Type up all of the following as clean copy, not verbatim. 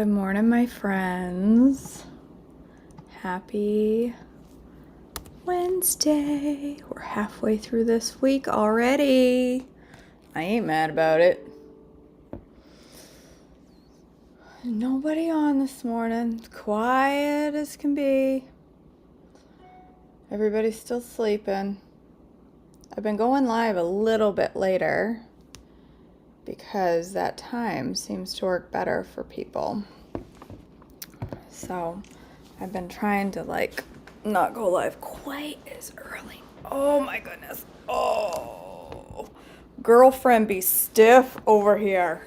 Good morning, my friends. Happy Wednesday. We're halfway through this week already. I ain't mad about it. Nobody on this morning. Quiet as can be. Everybody's still sleeping. I've been going live a little bit later because that time seems to work better for people. So I've been trying to not go live quite as early. Oh my goodness. Oh, girlfriend be stiff over here.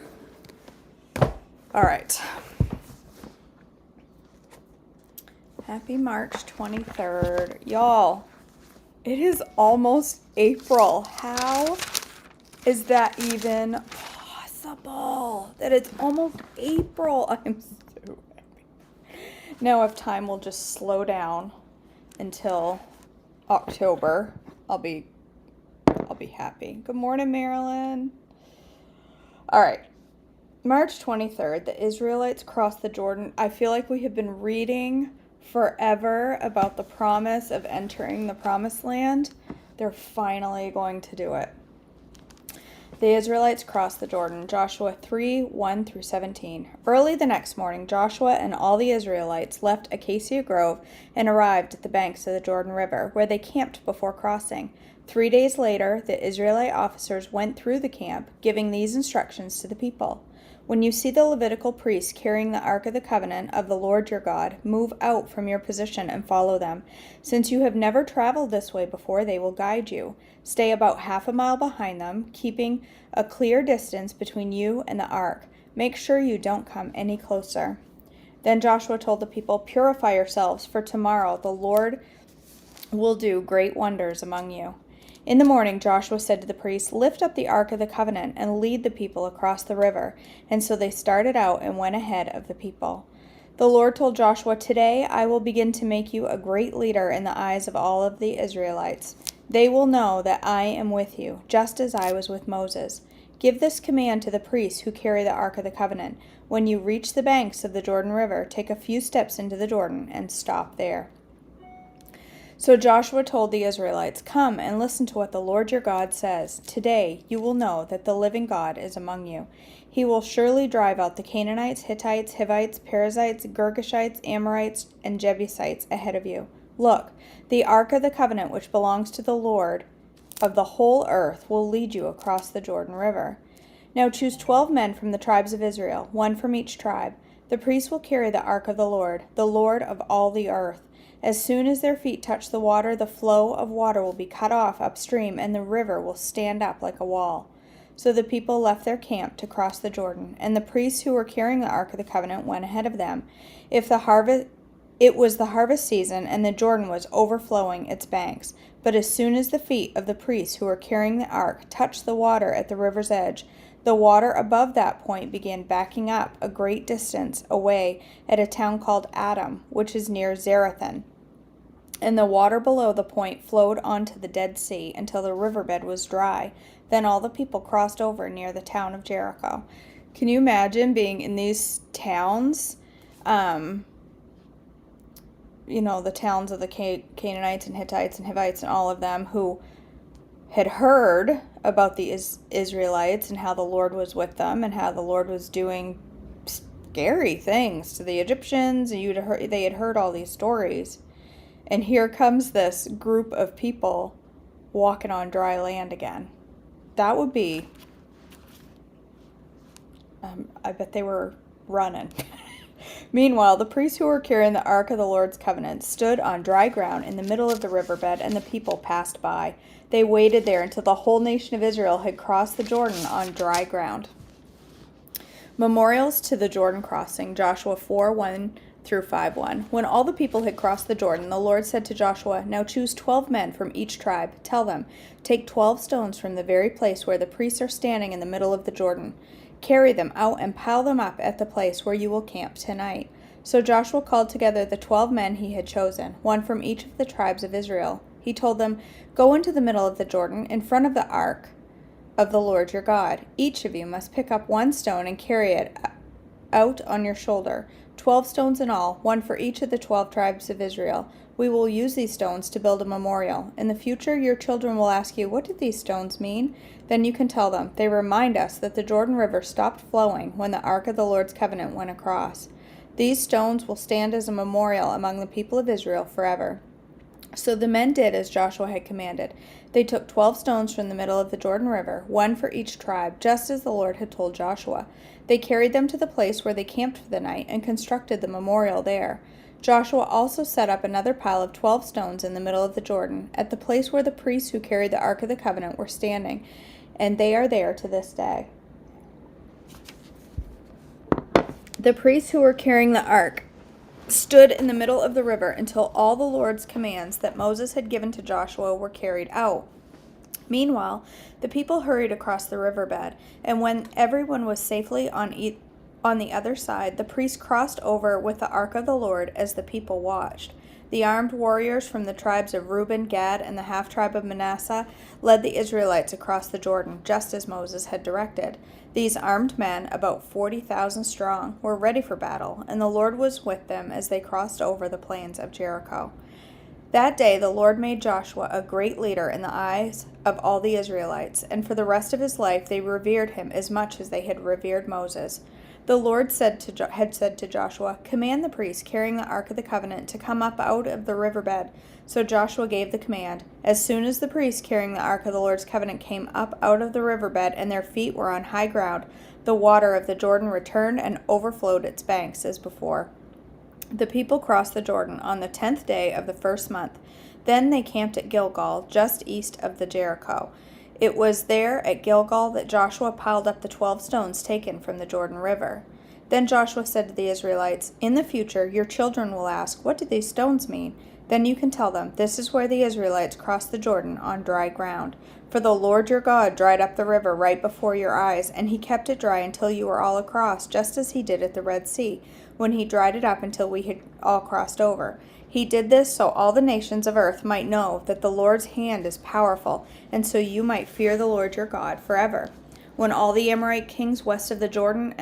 All right. Happy March 23rd. Y'all, it is almost April. How is that even possible? That it's almost April. I'm so happy. Now if time will just slow down until October, I'll be happy. Good morning, Marilyn. All right. March 23rd, the Israelites crossed the Jordan. I feel like we have been reading forever about the promise of entering the promised land. They're finally going to do it. The Israelites crossed the Jordan. Joshua 3:1-17. Early the next morning, Joshua and all the Israelites left Acacia Grove and arrived at the banks of the Jordan River, where they camped before crossing. 3 days later, the Israelite officers went through the camp, giving these instructions to the people. When you see the Levitical priests carrying the Ark of the Covenant of the Lord your God, move out from your position and follow them. Since you have never traveled this way before, they will guide you. Stay about half a mile behind them, keeping a clear distance between you and the ark. Make sure you don't come any closer. Then Joshua told the people, "Purify yourselves, for tomorrow the Lord will do great wonders among you." In the morning, Joshua said to the priests, "Lift up the Ark of the Covenant and lead the people across the river." And so they started out and went ahead of the people. The Lord told Joshua, "Today I will begin to make you a great leader in the eyes of all of the Israelites. They will know that I am with you, just as I was with Moses. Give this command to the priests who carry the Ark of the Covenant. When you reach the banks of the Jordan River, take a few steps into the Jordan and stop there." So Joshua told the Israelites, "Come and listen to what the Lord your God says. Today you will know that the living God is among you. He will surely drive out the Canaanites, Hittites, Hivites, Perizzites, Girgashites, Amorites, and Jebusites ahead of you. Look, the Ark of the Covenant, which belongs to the Lord of the whole earth, will lead you across the Jordan River. Now choose 12 men from the tribes of Israel, one from each tribe. The priests will carry the Ark of the Lord of all the earth. As soon as their feet touch the water, the flow of water will be cut off upstream, and the river will stand up like a wall." So the people left their camp to cross the Jordan, and the priests who were carrying the Ark of the Covenant went ahead of them. It was the harvest season, and the Jordan was overflowing its banks. But as soon as the feet of the priests who were carrying the ark touched the water at the river's edge, the water above that point began backing up a great distance away at a town called Adam, which is near Zarethan. And the water below the point flowed onto the Dead Sea until the riverbed was dry. Then all the people crossed over near the town of Jericho. Can you imagine being in these towns? The towns of the Canaanites and Hittites and Hivites and all of them who had heard about the Israelites and how the Lord was with them and how the Lord was doing scary things to the Egyptians. And they had heard all these stories. And here comes this group of people walking on dry land again. That would be, I bet they were running. Meanwhile, the priests who were carrying the Ark of the Lord's Covenant stood on dry ground in the middle of the riverbed, and the people passed by. They waited there until the whole nation of Israel had crossed the Jordan on dry ground. Memorials to the Jordan crossing, Joshua 4:1-5:1. When all the people had crossed the Jordan, the Lord said to Joshua, "Now choose 12 men from each tribe. Tell them, take 12 stones from the very place where the priests are standing in the middle of the Jordan. Carry them out and pile them up at the place where you will camp tonight." So Joshua called together the 12 men he had chosen, one from each of the tribes of Israel. He told them, "Go into the middle of the Jordan, in front of the ark of the Lord your God. Each of you must pick up one stone and carry it out on your shoulder, 12 stones in all, one for each of the 12 tribes of Israel. We will use these stones to build a memorial. In the future, your children will ask you, what did these stones mean? Then you can tell them, they remind us that the Jordan River stopped flowing when the Ark of the Lord's covenant went across. These stones will stand as a memorial among the people of Israel forever. So the men did as Joshua had commanded. They took 12 stones from the middle of the Jordan River, one for each tribe, just as the Lord had told Joshua. They carried them to the place where they camped for the night and constructed the memorial there. Joshua also set up another pile of 12 stones in the middle of the Jordan, at the place where the priests who carried the Ark of the Covenant were standing, and they are there to this day. The priests who were carrying the Ark stood in the middle of the river until all the Lord's commands that Moses had given to Joshua were carried out. Meanwhile, the people hurried across the riverbed, and when everyone was safely on the other side, the priests crossed over with the Ark of the Lord as the people watched. The armed warriors from the tribes of Reuben, Gad, and the half-tribe of Manasseh led the Israelites across the Jordan, just as Moses had directed. These armed men, about 40,000 strong, were ready for battle, and the Lord was with them as they crossed over the plains of Jericho. That day the Lord made Joshua a great leader in the eyes of all the Israelites, and for the rest of his life they revered him as much as they had revered Moses. The Lord had said to Joshua, "Command the priests carrying the Ark of the Covenant to come up out of the riverbed." So Joshua gave the command. As soon as the priests carrying the Ark of the Lord's Covenant came up out of the riverbed and their feet were on high ground, the water of the Jordan returned and overflowed its banks as before. The people crossed the Jordan on the 10th day of the first month. Then they camped at Gilgal, just east of the Jericho. It was there at Gilgal that Joshua piled up the 12 stones taken from the Jordan River. Then Joshua said to the Israelites, "In the future your children will ask, 'What do these stones mean?' Then you can tell them, 'This is where the Israelites crossed the Jordan on dry ground.' For the Lord your God dried up the river right before your eyes, and he kept it dry until you were all across, just as he did at the Red Sea, when he dried it up until we had all crossed over. He did this so all the nations of earth might know that the Lord's hand is powerful, and so you might fear the Lord your God forever." When all the Amorite kings west of the Jordan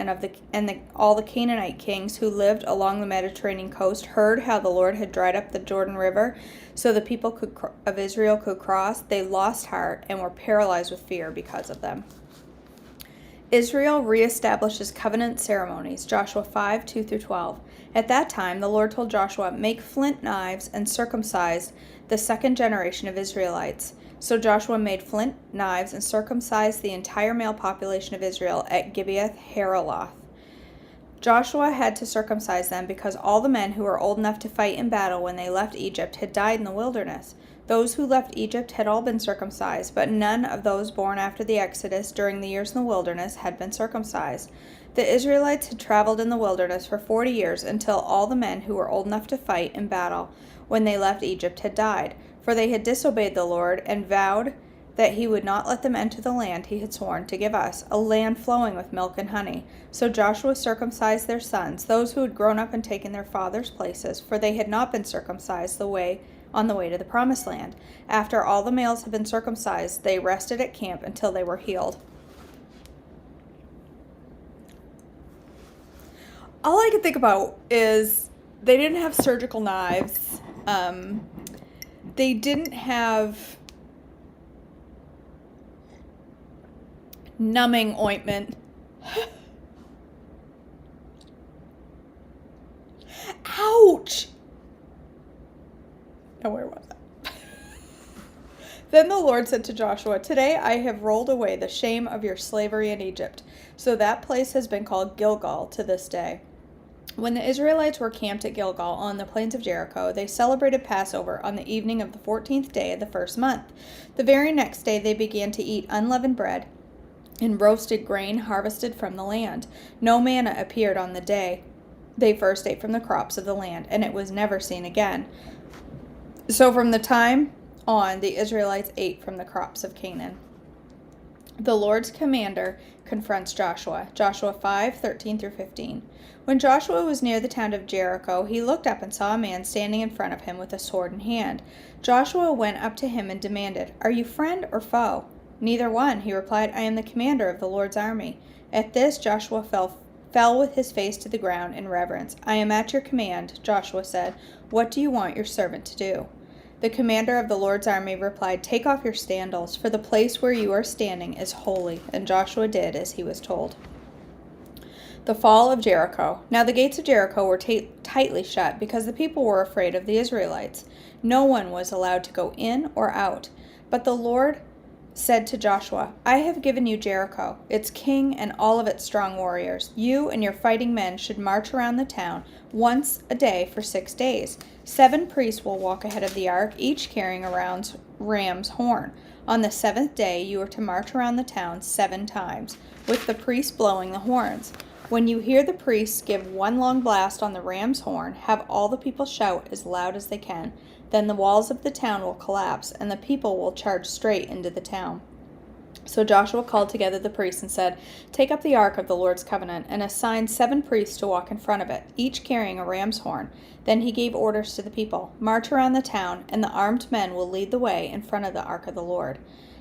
all the Canaanite kings who lived along the Mediterranean coast heard how the Lord had dried up the Jordan River so the people of Israel could cross, they lost heart and were paralyzed with fear because of them. Israel reestablishes covenant ceremonies, Joshua 5, 2-12. At that time, the Lord told Joshua, "Make flint knives and circumcise the second generation of Israelites." So Joshua made flint knives and circumcised the entire male population of Israel at Gibeath Haraloth. Joshua had to circumcise them because all the men who were old enough to fight in battle when they left Egypt had died in the wilderness. Those who left Egypt had all been circumcised, but none of those born after the Exodus during the years in the wilderness had been circumcised. The Israelites had traveled in the wilderness for 40 years until all the men who were old enough to fight in battle when they left Egypt had died, for they had disobeyed the Lord and vowed that he would not let them enter the land he had sworn to give us, a land flowing with milk and honey. So Joshua circumcised their sons, those who had grown up and taken their fathers' places, for they had not been circumcised on the way to the promised land. After all the males had been circumcised, they rested at camp until they were healed. All I can think about is they didn't have surgical knives. They didn't have numbing ointment. Ouch! Now where was that? Then the Lord said to Joshua, "Today I have rolled away the shame of your slavery in Egypt." So that place has been called Gilgal to this day. When the Israelites were camped at Gilgal on the plains of Jericho, they celebrated Passover on the evening of the 14th day of the first month. The very next day they began to eat unleavened bread and roasted grain harvested from the land. No manna appeared on the day they first ate from the crops of the land, and it was never seen again. So from the time on, the Israelites ate from the crops of Canaan. The Lord's commander confronts Joshua. Joshua 5:13-15. When Joshua was near the town of Jericho, he looked up and saw a man standing in front of him with a sword in hand. Joshua went up to him and demanded, "Are you friend or foe?" "Neither one," he replied. "I am the commander of the Lord's army." At this, Joshua fell fell with his face to the ground in reverence. "I am at your command," Joshua said. "What do you want your servant to do?" The commander of the Lord's army replied, "Take off your sandals, for the place where you are standing is holy." And Joshua did as he was told. The Fall of Jericho. Now the gates of Jericho were tightly shut because the people were afraid of the Israelites. No one was allowed to go in or out. But the Lord said to Joshua, "I have given you Jericho, its king and all of its strong warriors. You and your fighting men should march around the town once a day for 6 days. 7 priests will walk ahead of the ark, each carrying a ram's horn. On the 7th day you are to march around the town 7 times, with the priests blowing the horns. When you hear the priests give one long blast on the ram's horn, have all the people shout as loud as they can. Then the walls of the town will collapse, and the people will charge straight into the town." So Joshua called together the priests and said, "Take up the ark of the Lord's covenant, and assign 7 priests to walk in front of it, each carrying a ram's horn." Then he gave orders to the people, "March around the town, and the armed men will lead the way in front of the ark of the Lord."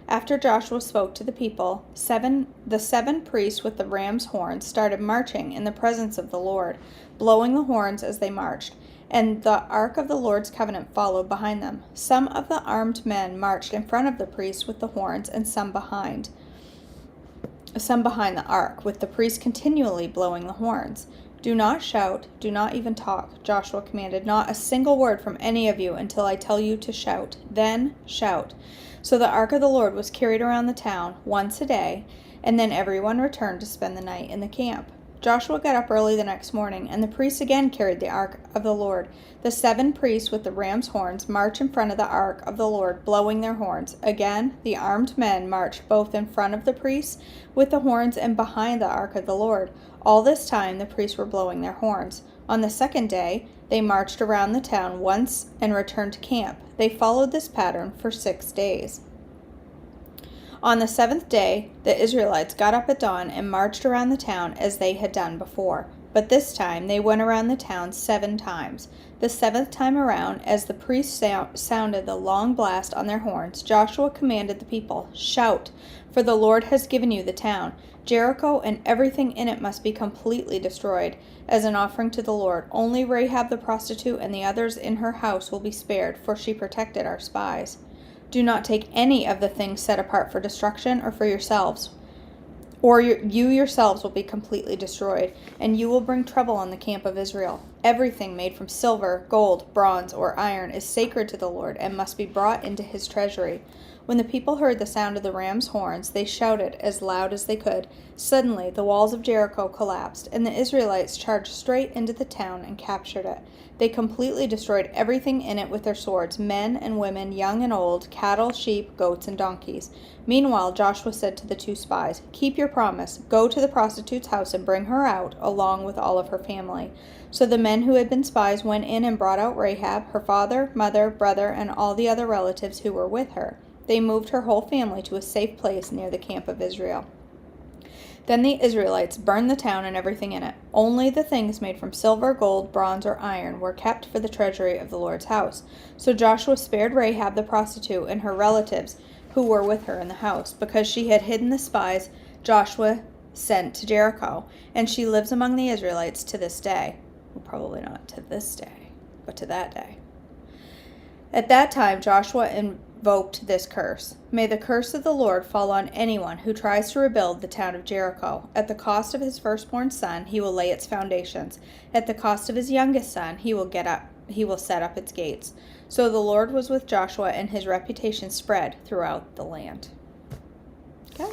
After Joshua spoke to the people, the 7 priests with the ram's horns started marching in the presence of the Lord, blowing the horns as they marched, and the ark of the Lord's covenant followed behind them. Some of the armed men marched in front of the priests with the horns, and some behind the ark, with the priests continually blowing the horns. "Do not shout, do not even talk," Joshua commanded. "Not a single word from any of you until I tell you to shout. Then shout." So the ark of the Lord was carried around the town once a day, and then everyone returned to spend the night in the camp. Joshua got up early the next morning, and the priests again carried the ark of the Lord. The 7 priests with the ram's horns marched in front of the ark of the Lord, blowing their horns. Again, the armed men marched both in front of the priests with the horns and behind the ark of the Lord. All this time the priests were blowing their horns. On the 2nd day, they marched around the town once and returned to camp. They followed this pattern for 6 days. On the 7th day, the Israelites got up at dawn and marched around the town as they had done before. But this time they went around the town 7 times. The 7th time around, as the priests sounded the long blast on their horns, Joshua commanded the people, "Shout, for the Lord has given you the town. Jericho and everything in it must be completely destroyed as an offering to the Lord. Only Rahab the prostitute and the others in her house will be spared, for she protected our spies. Do not take any of the things set apart for destruction or for yourselves, or you yourselves will be completely destroyed, and you will bring trouble on the camp of Israel. Everything made from silver, gold, bronze, or iron is sacred to the Lord and must be brought into his treasury." When the people heard the sound of the ram's horns, they shouted as loud as they could. Suddenly, the walls of Jericho collapsed, and the Israelites charged straight into the town and captured it. They completely destroyed everything in it with their swords, men and women, young and old, cattle, sheep, goats, and donkeys. Meanwhile, Joshua said to the 2 spies, "Keep your promise. Go to the prostitute's house and bring her out, along with all of her family." So the men who had been spies went in and brought out Rahab, her father, mother, brother, and all the other relatives who were with her. They moved her whole family to a safe place near the camp of Israel. Then the Israelites burned the town and everything in it. Only the things made from silver, gold, bronze, or iron were kept for the treasury of the Lord's house. So Joshua spared Rahab the prostitute and her relatives who were with her in the house, because she had hidden the spies Joshua sent to Jericho, and she lives among the Israelites to this day. Well, probably not to this day, but to that day. At that time, Joshua invoked this curse: "May the curse of the Lord fall on anyone who tries to rebuild the town of Jericho. At the cost of his firstborn son, he will lay its foundations. At the cost of his youngest son, he will set up its gates." So the Lord was with Joshua, and his reputation spread throughout the land. Okay.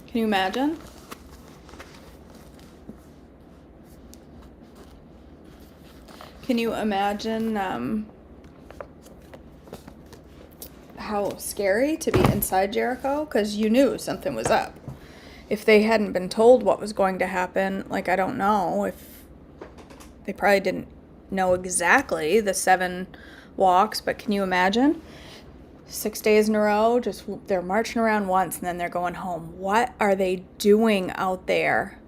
Can you imagine? Can you imagine how scary to be inside Jericho? Because you knew something was up. If they hadn't been told what was going to happen, I don't know if they probably didn't know exactly the 7 walks, but can you imagine? 6 days in a row, they're marching around once and then they're going home. What are they doing out there?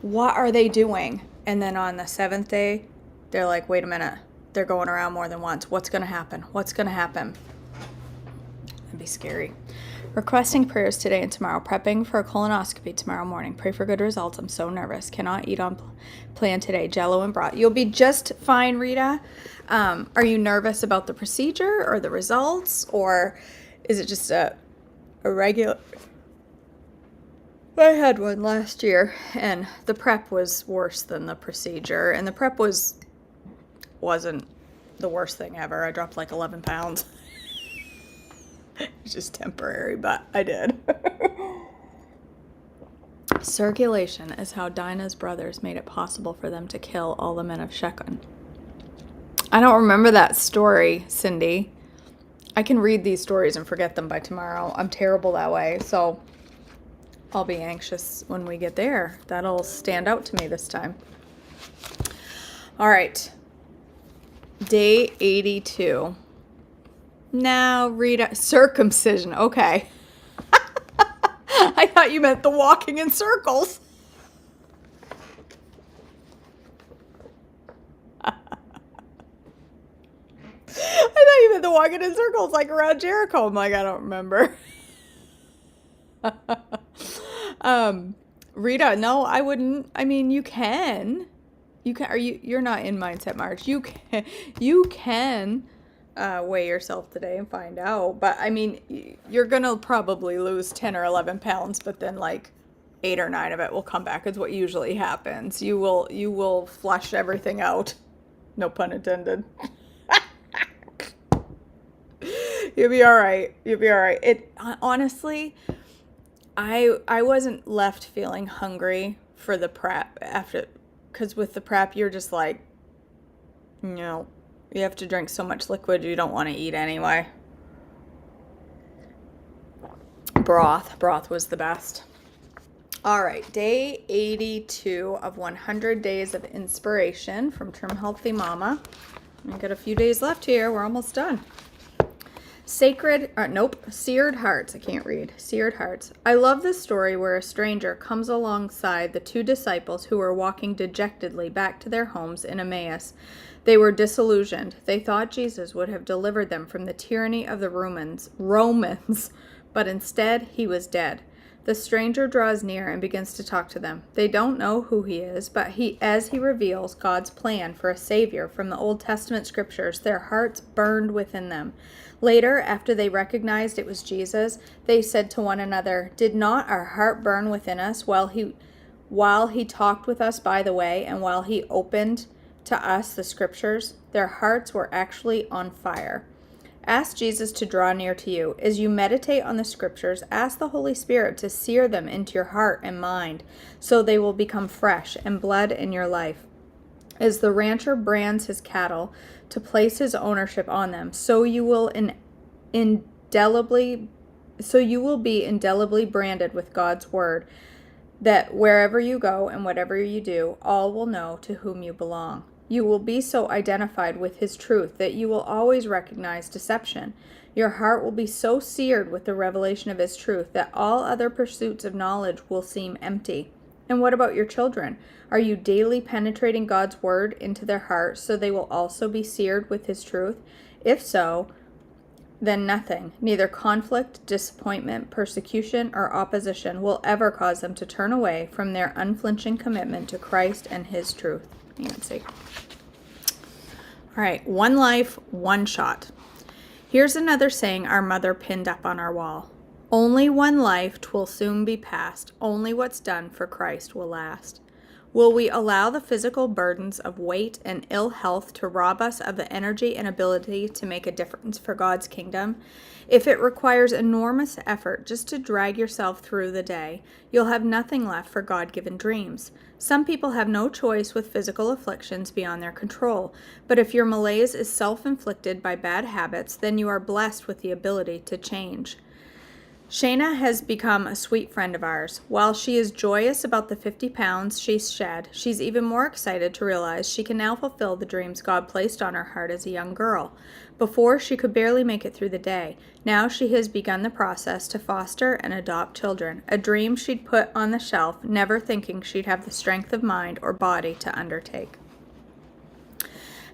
What are they doing? And then on the 7th day, they're like, wait a minute, they're going around more than once. What's going to happen? What's going to happen? It'd be scary. Requesting prayers today and tomorrow. Prepping for a colonoscopy tomorrow morning. Pray for good results. I'm so nervous. Cannot eat on plan today. Jello and broth. You'll be just fine, Rita. Are you nervous about the procedure or the results? Or is it just a regular... I had one last year, and the prep was worse than the procedure. And the prep wasn't the worst thing ever. I dropped like 11 pounds. It's just temporary, but I did. Circulation is how Dinah's brothers made it possible for them to kill all the men of Shechem. I don't remember that story, Cindy. I can read these stories and forget them by tomorrow. I'm terrible that way, so I'll be anxious when we get there. That'll stand out to me this time. All right. Day 82. Now, Rita, circumcision. Okay. I thought you meant the walking in circles. I thought you meant the walking in circles, like around Jericho. I'm like, I don't remember. Rita, no, I wouldn't. I mean, you can. You're not in Mindset March. You can weigh yourself today and find out. But I mean, you're gonna probably lose 10 or 11 pounds, but then like 8 or 9 of it will come back. Is what usually happens. You will flush everything out. No pun intended. You'll be all right. It honestly, I wasn't left feeling hungry for the prep after, because with the prep you're just like, you have to drink so much liquid you don't want to eat anyway. Broth was the best. All right, day 82 of 100 Days of Inspiration from Trim Healthy Mama. I got a few days left here. We're almost done. Seared Hearts. I can't read. Seared Hearts. I love the story where a stranger comes alongside the 2 disciples who were walking dejectedly back to their homes in Emmaus. They were disillusioned. They thought Jesus would have delivered them from the tyranny of the Romans, but instead he was dead. The stranger draws near and begins to talk to them. They don't know who he is, but as he reveals God's plan for a Savior from the Old Testament scriptures, their hearts burned within them. Later, after they recognized it was Jesus, they said to one another, "Did not our heart burn within us while he talked with us by the way, and while he opened to us the scriptures?" Their hearts were actually on fire. Ask Jesus to draw near to you. As you meditate on the scriptures, ask the Holy Spirit to sear them into your heart and mind, so they will become fresh and blood in your life. As the rancher brands his cattle to place his ownership on them, so you will be indelibly branded with God's word, that wherever you go and whatever you do, all will know to whom you belong. You will be so identified with his truth that you will always recognize deception. Your heart will be so seared with the revelation of his truth that all other pursuits of knowledge will seem empty. And what about your children? Are you daily penetrating God's word into their hearts so they will also be seared with his truth? If so, then nothing, neither conflict, disappointment, persecution, or opposition will ever cause them to turn away from their unflinching commitment to Christ and his truth. Nancy. All right, one life, one shot. Here's another saying our mother pinned up on our wall. Only one life, 'twill soon be past. Only what's done for Christ will last. Will we allow the physical burdens of weight and ill health to rob us of the energy and ability to make a difference for God's kingdom? If it requires enormous effort just to drag yourself through the day, you'll have nothing left for God-given dreams. Some people have no choice with physical afflictions beyond their control, but if your malaise is self-inflicted by bad habits, then you are blessed with the ability to change. Shayna has become a sweet friend of ours. While she is joyous about the 50 pounds she's shed, she's even more excited to realize she can now fulfill the dreams God placed on her heart as a young girl. Before, she could barely make it through the day. Now she has begun the process to foster and adopt children, a dream she'd put on the shelf, never thinking she'd have the strength of mind or body to undertake.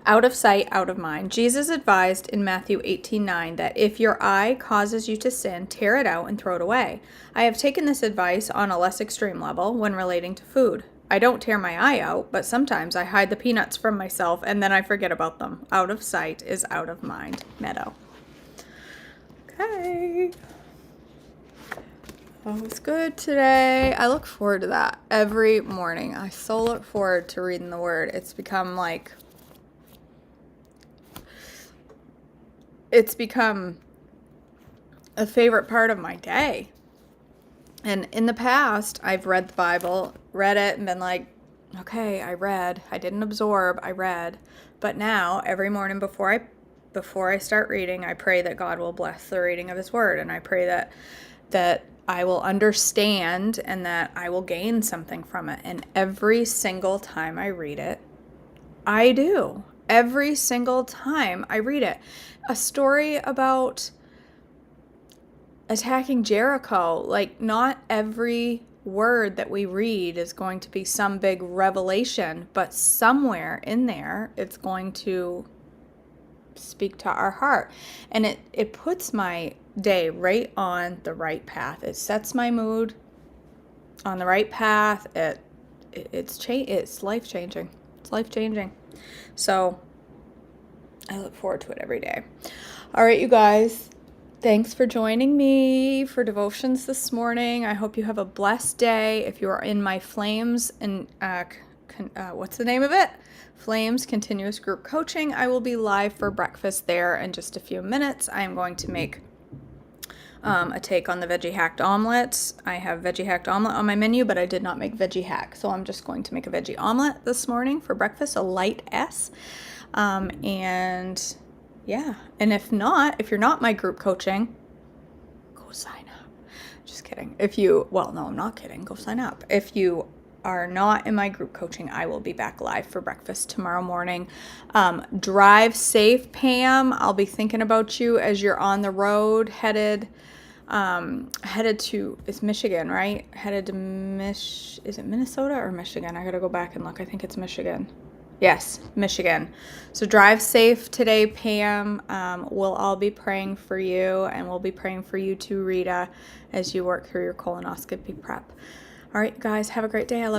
Out of sight, out of mind. Jesus advised in Matthew 18:9 that if your eye causes you to sin, tear it out and throw it away. I have taken this advice on a less extreme level when relating to food. I don't tear my eye out, but sometimes I hide the peanuts from myself and then I forget about them. Out of sight is out of mind. Meadow. Okay. That was good today. I look forward to that every morning. I so look forward to reading the Word. It's become a favorite part of my day. And in the past, I've read the Bible, read it, and been like, okay, I read. I didn't absorb, I read. But now, every morning before I start reading, I pray that God will bless the reading of His Word. And I pray that I will understand and that I will gain something from it. And every single time I read it, I do. Every single time I read it. A story about attacking Jericho, like not every word that we read is going to be some big revelation, but somewhere in there it's going to speak to our heart. And it puts my day right on the right path. It sets my mood on the right path. It's life-changing. It's life-changing. So I look forward to it every day. All right, you guys. Thanks for joining me for devotions this morning. I hope you have a blessed day. If you are in my Flames and what's the name of it? Flames Continuous Group Coaching. I will be live for breakfast there in just a few minutes. I am going to make a take on the veggie hacked omelets. I have veggie hacked omelet on my menu, but I did not make veggie hack. So I'm just going to make a veggie omelet this morning for breakfast, a light S. And yeah, and if you're not my group coaching, go sign up. Just kidding. No, I'm not kidding. Go sign up. If you are not in my group coaching, I will be back live for breakfast tomorrow morning. Drive safe, Pam. I'll be thinking about you as you're on the road headed to, it's Michigan, right? Headed to is it Minnesota or Michigan? I gotta go back and look. I think it's Michigan. Yes, Michigan. So drive safe today, Pam. We'll all be praying for you, and we'll be praying for you too, Rita, as you work through your colonoscopy prep. All right, guys, have a great day. I love